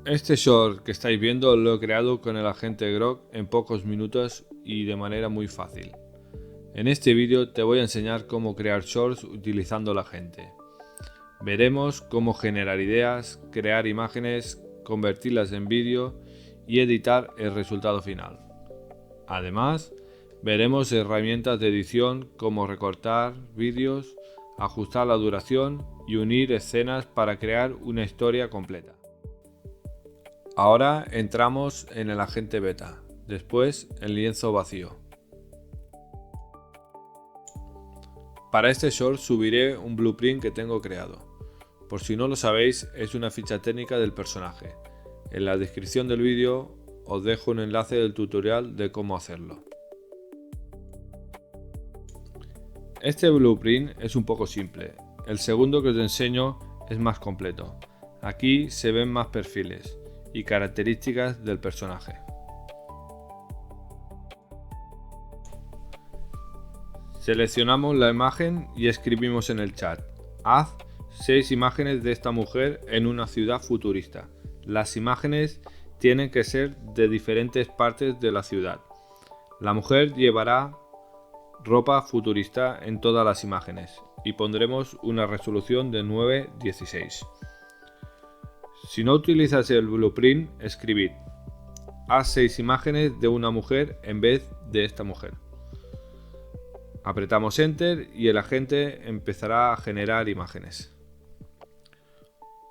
Este short que estáis viendo lo he creado con el agente Grok en pocos minutos y de manera muy fácil. En este vídeo te voy a enseñar cómo crear shorts utilizando el agente. Veremos cómo generar ideas, crear imágenes, convertirlas en vídeo y editar el resultado final. Además, veremos herramientas de edición como recortar vídeos, ajustar la duración y unir escenas para crear una historia completa. Ahora entramos en el agente beta, después en lienzo vacío. Para este short subiré un blueprint que tengo creado. Por si no lo sabéis, es una ficha técnica del personaje. En la descripción del vídeo os dejo un enlace del tutorial de cómo hacerlo. Este blueprint es un poco simple. El segundo que os enseño es más completo. Aquí se ven más perfiles y características del personaje. Seleccionamos la imagen y escribimos en el chat: haz 6 imágenes de esta mujer en una ciudad futurista. Las imágenes tienen que ser de diferentes partes de la ciudad. La mujer llevará ropa futurista en todas las imágenes y pondremos una resolución de 9:16. Si no utilizas el blueprint, escribid: haz 6 imágenes de una mujer en vez de esta mujer. Apretamos Enter y el agente empezará a generar imágenes.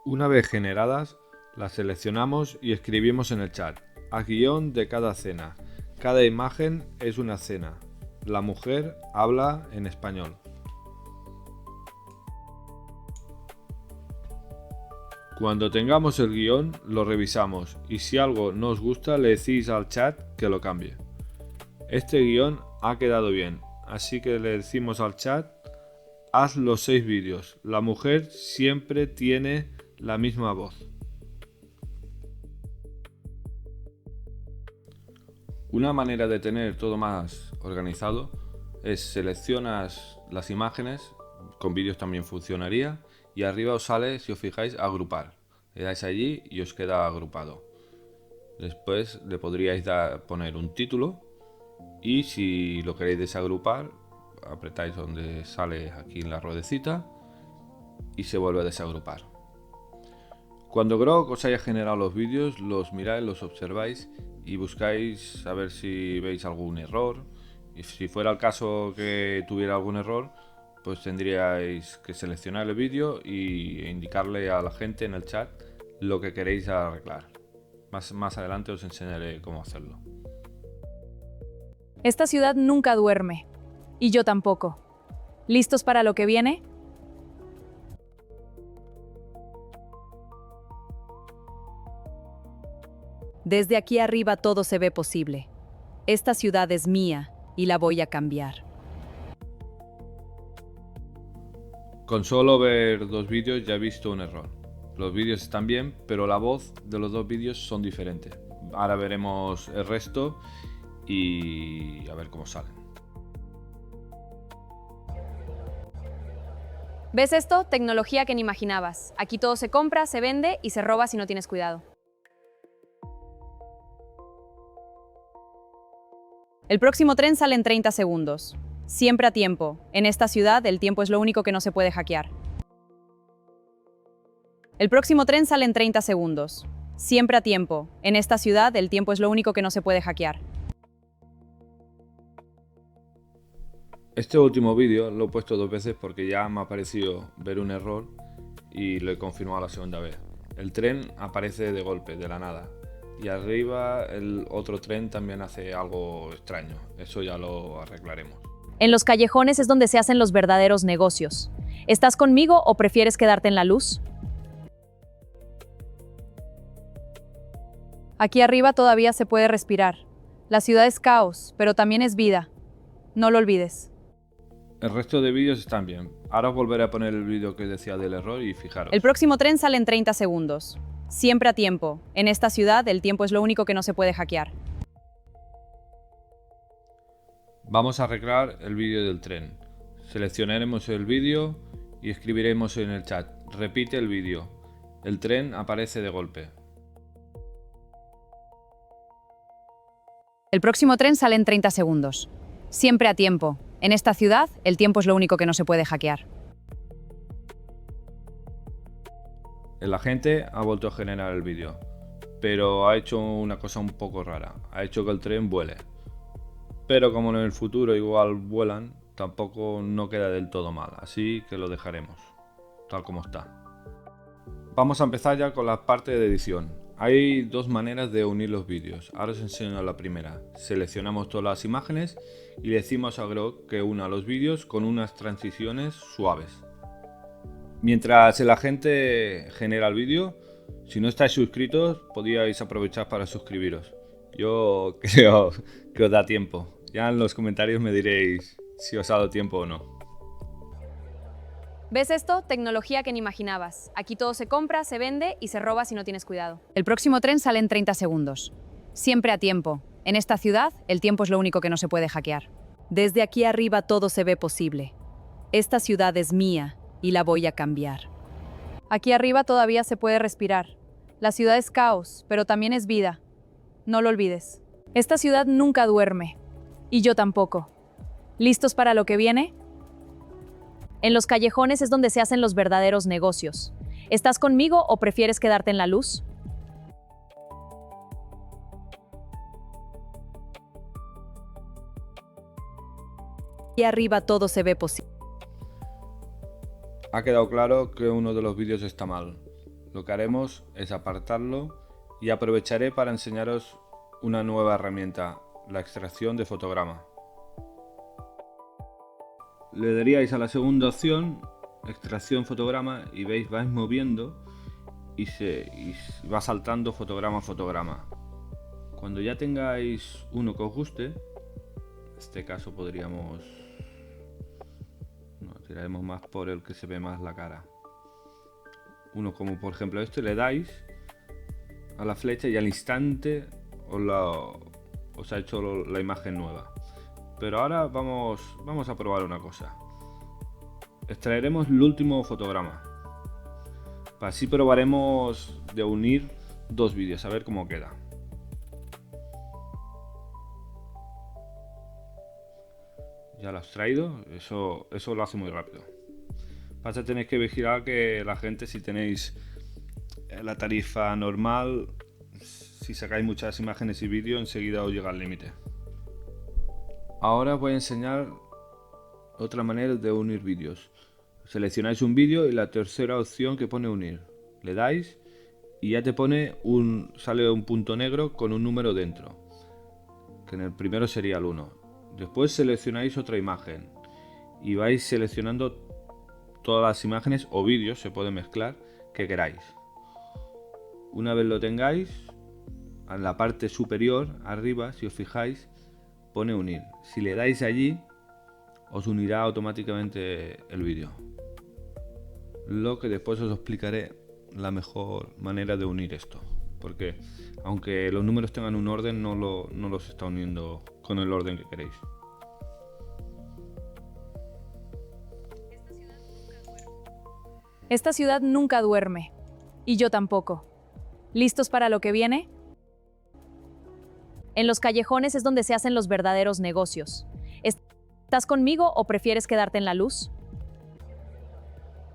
Una vez generadas, las seleccionamos y escribimos en el chat: haz guión de cada escena. Cada imagen es una escena. La mujer habla en español. Cuando tengamos el guión, lo revisamos y si algo no os gusta le decís al chat que lo cambie. Este guión ha quedado bien, así que le decimos al chat: haz los 6 vídeos. La mujer siempre tiene la misma voz. Una manera de tener todo más organizado es seleccionas las imágenes, con vídeos también funcionaría, y arriba os sale, si os fijáis, agrupar. Le dais allí y os queda agrupado. Después le podríais poner un título y si lo queréis desagrupar, apretáis donde sale aquí en la ruedecita y se vuelve a desagrupar. Cuando Grok os haya generado los vídeos, los miráis, los observáis y buscáis a ver si veis algún error. Y si fuera el caso que tuviera algún error, pues tendríais que seleccionar el vídeo e indicarle a la gente en el chat lo que queréis arreglar. Más adelante os enseñaré cómo hacerlo. Esta ciudad nunca duerme. Y yo tampoco. ¿Listos para lo que viene? Desde aquí arriba todo se ve posible. Esta ciudad es mía y la voy a cambiar. Con solo ver 2 vídeos ya he visto un error. Los vídeos están bien, pero la voz de los 2 vídeos son diferentes. Ahora veremos el resto y a ver cómo salen. ¿Ves esto? Tecnología que ni imaginabas. Aquí todo se compra, se vende y se roba si no tienes cuidado. El próximo tren sale en 30 segundos. Siempre a tiempo. En esta ciudad, el tiempo es lo único que no se puede hackear. El próximo tren sale en 30 segundos. Siempre a tiempo. En esta ciudad, el tiempo es lo único que no se puede hackear. Este último vídeo lo he puesto 2 veces porque ya me ha parecido ver un error y lo he confirmado la segunda vez. El tren aparece de golpe, de la nada. Y arriba el otro tren también hace algo extraño. Eso ya lo arreglaremos. En los callejones es donde se hacen los verdaderos negocios. ¿Estás conmigo o prefieres quedarte en la luz? Aquí arriba todavía se puede respirar. La ciudad es caos, pero también es vida. No lo olvides. El resto de vídeos están bien. Ahora os volveré a poner el vídeo que decía del error y fijaros. El próximo tren sale en 30 segundos. Siempre a tiempo. En esta ciudad, el tiempo es lo único que no se puede hackear. Vamos a arreglar el vídeo del tren. Seleccionaremos el vídeo y escribiremos en el chat: repite el vídeo. El tren aparece de golpe. El próximo tren sale en 30 segundos. Siempre a tiempo. En esta ciudad, el tiempo es lo único que no se puede hackear. El agente ha vuelto a generar el vídeo, pero ha hecho una cosa un poco rara. Ha hecho que el tren vuele. Pero como en el futuro igual vuelan, tampoco no queda del todo mal, así que lo dejaremos tal como está. Vamos a empezar ya con la parte de edición. Hay dos maneras de unir los vídeos. Ahora os enseño la primera. Seleccionamos todas las imágenes y le decimos a Grok que una los vídeos con unas transiciones suaves. Mientras el agente genera el vídeo, si no estáis suscritos, podíais aprovechar para suscribiros. Yo creo que os da tiempo. Ya en los comentarios me diréis si os ha dado tiempo o no. ¿Ves esto? Tecnología que ni imaginabas. Aquí todo se compra, se vende y se roba si no tienes cuidado. El próximo tren sale en 30 segundos. Siempre a tiempo. En esta ciudad, el tiempo es lo único que no se puede hackear. Desde aquí arriba todo se ve posible. Esta ciudad es mía y la voy a cambiar. Aquí arriba todavía se puede respirar. La ciudad es caos, pero también es vida. No lo olvides. Esta ciudad nunca duerme. Y yo tampoco. ¿Listos para lo que viene? En los callejones es donde se hacen los verdaderos negocios. ¿Estás conmigo o prefieres quedarte en la luz? Y arriba todo se ve posible. Ha quedado claro que uno de los vídeos está mal. Lo que haremos es apartarlo y aprovecharé para enseñaros una nueva herramienta, la extracción de fotograma. Le daríais a la segunda opción, extracción fotograma, y veis, vais moviendo y va saltando fotograma a fotograma. Cuando ya tengáis uno que os guste, en este caso podríamos... No, tiraremos más por el que se ve más la cara. Uno como por ejemplo este, le dais a la flecha y al instante os ha hecho la imagen nueva. Pero ahora vamos a probar una cosa. Extraeremos el último fotograma. Así probaremos de unir dos vídeos, a ver cómo queda. Ya lo has traído, eso lo hace muy rápido. Vas a tener que vigilar que la gente, si tenéis la tarifa normal, si sacáis muchas imágenes y vídeos, enseguida os llega al límite. Ahora os voy a enseñar otra manera de unir vídeos. Seleccionáis un vídeo y la tercera opción que pone unir. Le dais y ya te pone sale un punto negro con un número dentro. Que en el primero sería el 1. Después seleccionáis otra imagen y vais seleccionando todas las imágenes o vídeos, se puede mezclar, que queráis. Una vez lo tengáis, en la parte superior, arriba, si os fijáis, pone unir. Si le dais allí, os unirá automáticamente el vídeo. Lo que después os explicaré la mejor manera de unir esto. Porque aunque los números tengan un orden, no los está uniendo con el orden que queréis. Esta ciudad nunca duerme. Y yo tampoco. ¿Listos para lo que viene? En los callejones es donde se hacen los verdaderos negocios. ¿Estás conmigo o prefieres quedarte en la luz?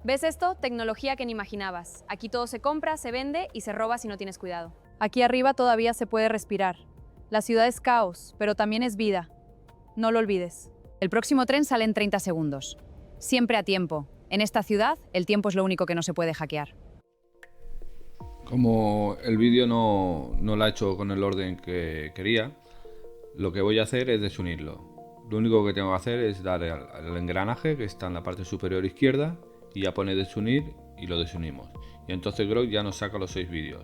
¿Ves esto? Tecnología que ni imaginabas. Aquí todo se compra, se vende y se roba si no tienes cuidado. Aquí arriba todavía se puede respirar. La ciudad es caos, pero también es vida. No lo olvides. El próximo tren sale en 30 segundos. Siempre a tiempo. En esta ciudad, el tiempo es lo único que no se puede hackear. Como el vídeo no lo ha hecho con el orden que quería, lo que voy a hacer es desunirlo. Lo único que tengo que hacer es darle al engranaje que está en la parte superior izquierda y ya pone desunir y lo desunimos. Y entonces Grok ya nos saca los 6 vídeos.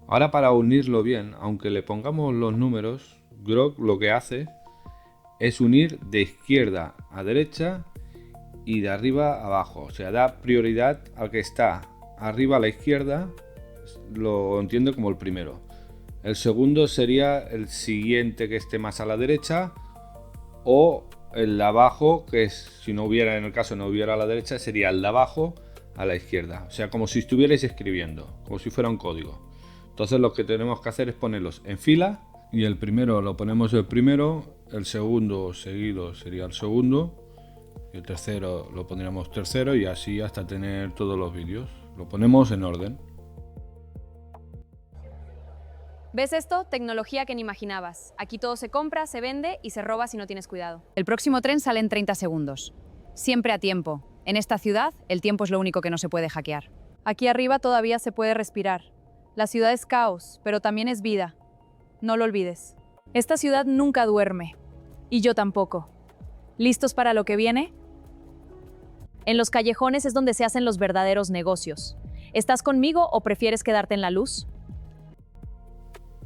Ahora, para unirlo bien, aunque le pongamos los números, Grok lo que hace es unir de izquierda a derecha y de arriba a abajo. O sea, da prioridad al que está arriba a la izquierda, lo entiendo como el primero. El segundo sería el siguiente que esté más a la derecha, o el de abajo, que es, si no hubiera, en el caso no hubiera a la derecha, sería el de abajo a la izquierda. O sea, como si estuvierais escribiendo, como si fuera un código. Entonces lo que tenemos que hacer es ponerlos en fila Y el primero lo ponemos el primero, el segundo seguido sería el segundo, y el tercero lo pondríamos tercero, y así hasta tener todos los vídeos. Lo ponemos en orden. ¿Ves esto? Tecnología que ni imaginabas. Aquí todo se compra, se vende y se roba si no tienes cuidado. El próximo tren sale en 30 segundos. Siempre a tiempo. En esta ciudad, el tiempo es lo único que no se puede hackear. Aquí arriba todavía se puede respirar. La ciudad es caos, pero también es vida. No lo olvides. Esta ciudad nunca duerme. Y yo tampoco. ¿Listos para lo que viene? En los callejones es donde se hacen los verdaderos negocios. ¿Estás conmigo o prefieres quedarte en la luz?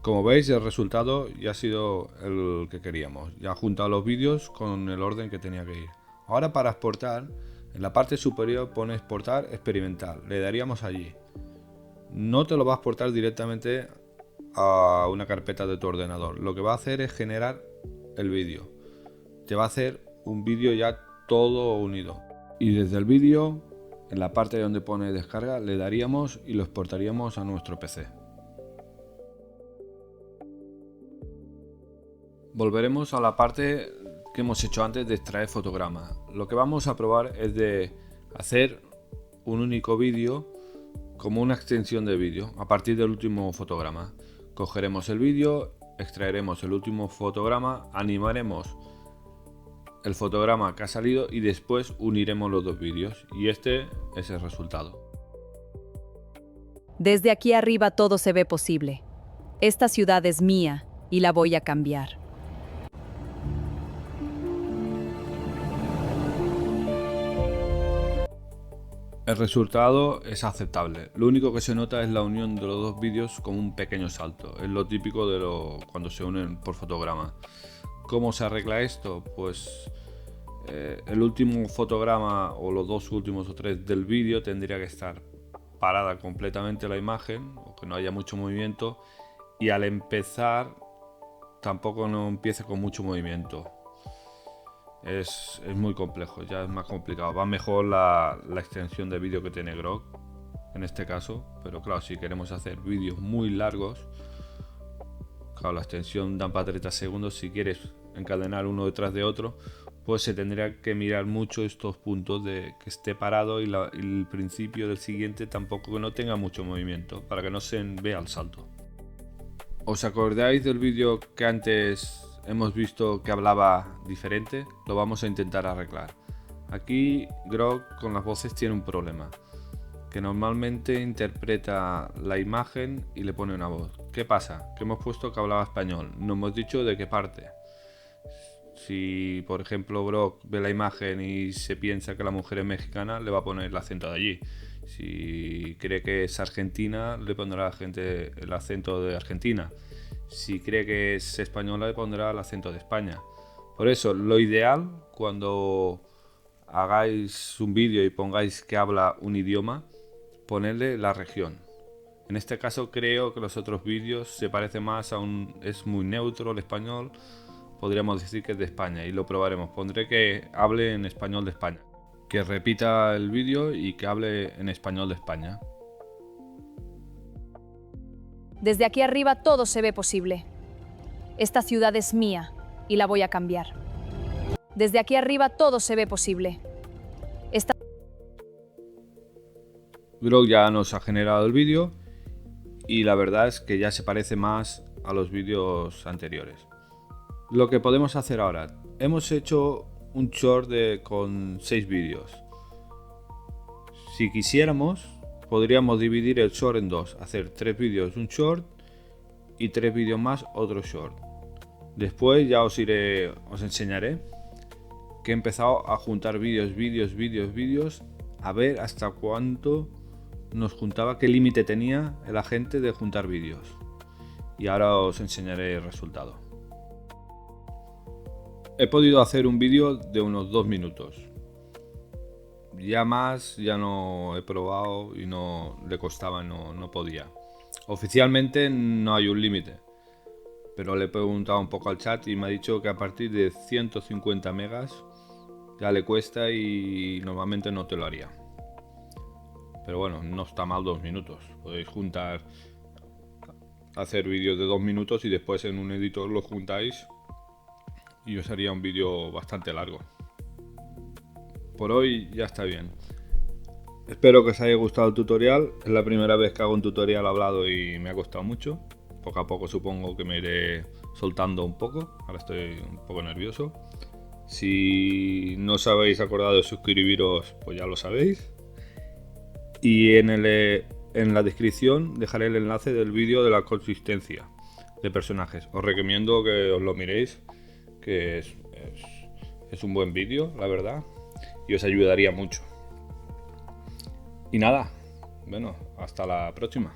Como veis, el resultado ya ha sido el que queríamos. Ya ha juntado los vídeos con el orden que tenía que ir. Ahora, para exportar, en la parte superior pone exportar experimental. Le daríamos allí. No te lo va a exportar directamente a una carpeta de tu ordenador. Lo que va a hacer es generar el vídeo. Te va a hacer un vídeo ya todo unido. Y desde el vídeo, en la parte donde pone descarga, le daríamos y lo exportaríamos a nuestro PC. Volveremos a la parte que hemos hecho antes de extraer fotogramas. Lo que vamos a probar es de hacer un único vídeo como una extensión de vídeo a partir del último fotograma. Cogeremos el vídeo, extraeremos el último fotograma, animaremos el fotograma que ha salido y después uniremos los dos vídeos, y este es el resultado. Desde aquí arriba todo se ve posible. Esta ciudad es mía y la voy a cambiar. El resultado es aceptable. Lo único que se nota es la unión de los dos vídeos con un pequeño salto. Es lo típico de cuando se unen por fotograma. ¿Cómo se arregla esto? Pues el último fotograma o los dos últimos o tres del vídeo tendría que estar parada completamente la imagen, o que no haya mucho movimiento, y al empezar tampoco no empiece con mucho movimiento. Es muy complejo, ya es más complicado. Va mejor la extensión de vídeo que tiene Grok en este caso, pero claro, si queremos hacer vídeos muy largos, claro, la extensión da para 30 segundos. Si quieres encadenar uno detrás de otro, pues se tendría que mirar mucho estos puntos de que esté parado y el principio del siguiente tampoco, que no tenga mucho movimiento, para que no se vea el salto. ¿Os acordáis del vídeo que antes hemos visto que hablaba diferente? Lo vamos a intentar arreglar. Aquí Grok con las voces tiene un problema, que normalmente interpreta la imagen y le pone una voz. ¿Qué pasa? Que hemos puesto que hablaba español, no hemos dicho de qué parte. Si por ejemplo Grok ve la imagen y se piensa que la mujer es mexicana, le va a poner el acento de allí. Si cree que es argentina, le pondrá el acento de Argentina. Si cree que es española, le pondrá el acento de España. Por eso, lo ideal, cuando hagáis un vídeo y pongáis que habla un idioma, ponerle la región. En este caso creo que los otros vídeos se parecen más es muy neutro el español, podríamos decir que es de España, y lo probaremos. Pondré que hable en español de España, que repita el vídeo y que hable en español de España. Desde aquí arriba todo se ve posible. Esta ciudad es mía y la voy a cambiar. Desde aquí arriba todo se ve posible. Grok ya nos ha generado el vídeo y la verdad es que ya se parece más a los vídeos anteriores. Lo que podemos hacer ahora, hemos hecho un short con 6 vídeos. Si quisiéramos, podríamos dividir el short en dos, hacer 3 vídeos un short y 3 vídeos más otro short. Después ya os enseñaré que he empezado a juntar vídeos, a ver hasta cuánto nos juntaba, qué límite tenía el agente de juntar vídeos. Y ahora os enseñaré el resultado. He podido hacer un vídeo de unos 2 minutos. Ya más, ya no he probado y no le costaba, no podía. Oficialmente no hay un límite, pero le he preguntado un poco al chat y me ha dicho que a partir de 150 megas ya le cuesta y normalmente no te lo haría. Pero bueno, no está mal 2 minutos. Podéis juntar hacer vídeos de 2 minutos y después en un editor los juntáis y os haría un vídeo bastante largo. Por hoy ya está bien. Espero que os haya gustado el tutorial. Es la primera vez que hago un tutorial hablado y me ha costado mucho. Poco a poco supongo que me iré soltando un poco. Ahora estoy un poco nervioso. Si no os habéis acordado de suscribiros, pues ya lo sabéis. Y en la descripción dejaré el enlace del vídeo de la consistencia de personajes. Os recomiendo que os lo miréis, que es un buen vídeo, la verdad, y os ayudaría mucho. Y nada, bueno, hasta la próxima.